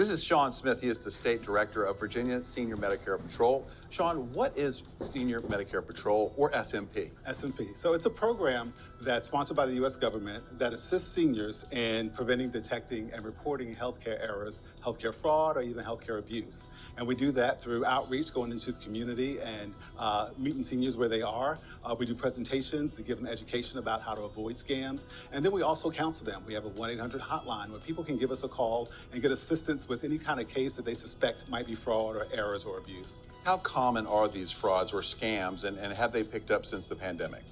This is Shawn Smith. He is the State Director of Virginia Senior Medicare Patrol. Shawn, what is Senior Medicare Patrol, or SMP? SMP. So it's a program that's sponsored by the U.S. government that assists seniors in preventing, detecting, and reporting healthcare errors, healthcare fraud, or even healthcare abuse. And we do that through outreach, going into the community and meeting seniors where they are. We do presentations to give them education about how to avoid scams. And then we also counsel them. We have a 1-800 hotline where people can give us a call and get assistance with any kind of case that they suspect might be fraud or errors or abuse. How common are these frauds or scams, and have they picked up since the pandemic?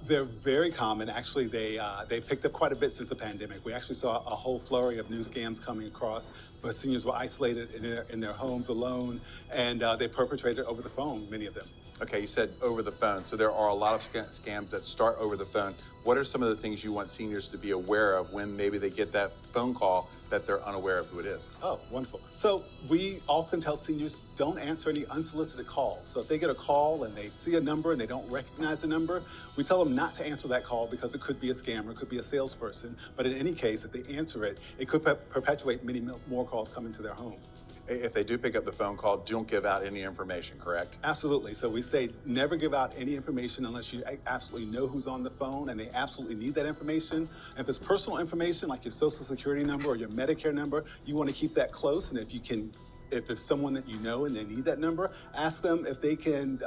They're very common. Actually, they picked up quite a bit since the pandemic. We actually saw a whole flurry of new scams coming across, but seniors were isolated in their homes alone, and they perpetrated over the phone, many of them. Okay, you said over the phone, so there are a lot of scams that start over the phone. What are some of the things you want seniors to be aware of when maybe they get that phone call that they're unaware of who it is? Oh, wonderful. So we often tell seniors, don't answer any unsolicited calls. So if they get a call and they see a number and they don't recognize the number, we tell them not to answer that call because it could be a scammer, it could be a salesperson. But in any case, if they answer it, it could perpetuate many more calls coming to their home. If they do pick up the phone call, don't give out any information, correct? Absolutely. So we say never give out any information unless you absolutely know who's on the phone and they absolutely need that information. And if it's personal information like your social security number or your Medicare number, you want to keep that close. And if it's someone that you know and they need that number, ask them if they can,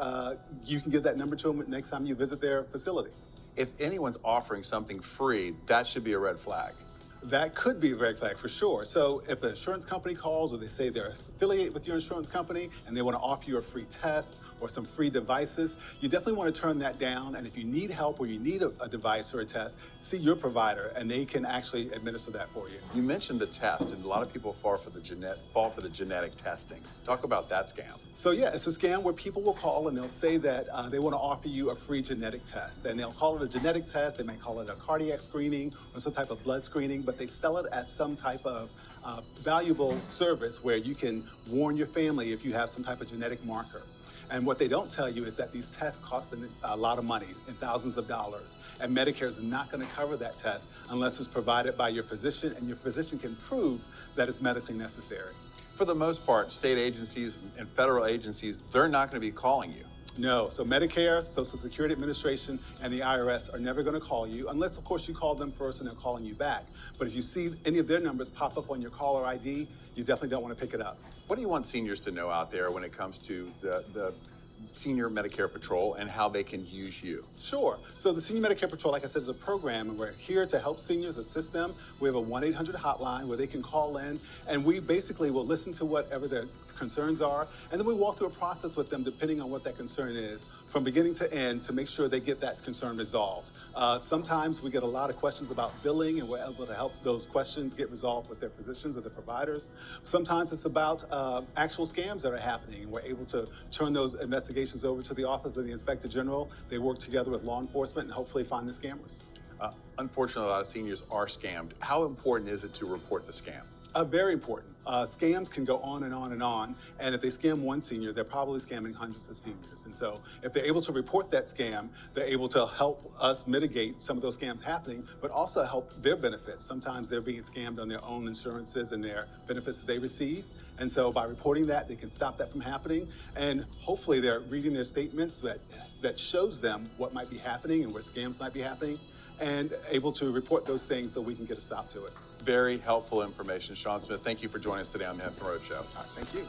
you can give that number to them next time you visit their facility. If anyone's offering something free, that should be a red flag. That could be a red flag for sure. So if an insurance company calls or they say they're affiliated with your insurance company and they want to offer you a free test or some free devices, you definitely want to turn that down. And if you need help or you need a device or a test, see your provider and they can actually administer that for you. You mentioned the test, and a lot of people fall for the genetic testing. Talk about that scam. So yeah, it's a scam where people will call and they'll say that they want to offer you a free genetic test. And they'll call it a genetic test, they may call it a cardiac screening or some type of blood screening, but they sell it as some type of valuable service where you can warn your family if you have some type of genetic marker. And what they don't tell you is that these tests cost a lot of money, in thousands of dollars. And Medicare is not going to cover that test unless it's provided by your physician and your physician can prove that it's medically necessary. For the most part, state agencies and federal agencies, they're not going to be calling you. No, so Medicare, Social Security Administration, and the IRS are never going to call you, unless of course you call them first and they're calling you back. But if you see any of their numbers pop up on your caller ID, you definitely don't want to pick it up. What do you want seniors to know out there when it comes to the Senior Medicare Patrol and how they can use you? Sure. So the Senior Medicare Patrol, like I said, is a program, and we're here to help seniors, assist them. We have a 1-800 hotline where they can call in, and we basically will listen to whatever their concerns are, and then we walk through a process with them depending on what that concern is, from beginning to end, to make sure they get that concern resolved. Sometimes we get a lot of questions about billing, and we're able to help those questions get resolved with their physicians or their providers. Sometimes it's about actual scams that are happening, and we're able to turn those investigations over to the Office of the Inspector General. They work together with law enforcement and hopefully find the scammers. Unfortunately, a lot of seniors are scammed. How important is it to report the scam? Very important. Scams can go on and on and on, and if they scam one senior, they're probably scamming hundreds of seniors. And so if they're able to report that scam, they're able to help us mitigate some of those scams happening, but also help their benefits. Sometimes they're being scammed on their own insurances and their benefits that they receive. And so by reporting that, they can stop that from happening. And hopefully they're reading their statements that shows them what might be happening and where scams might be happening, and able to report those things so we can get a stop to it. Very helpful information. Shawn Smith, thank you for joining us today on the Hampton Roads Show. All right, thank you.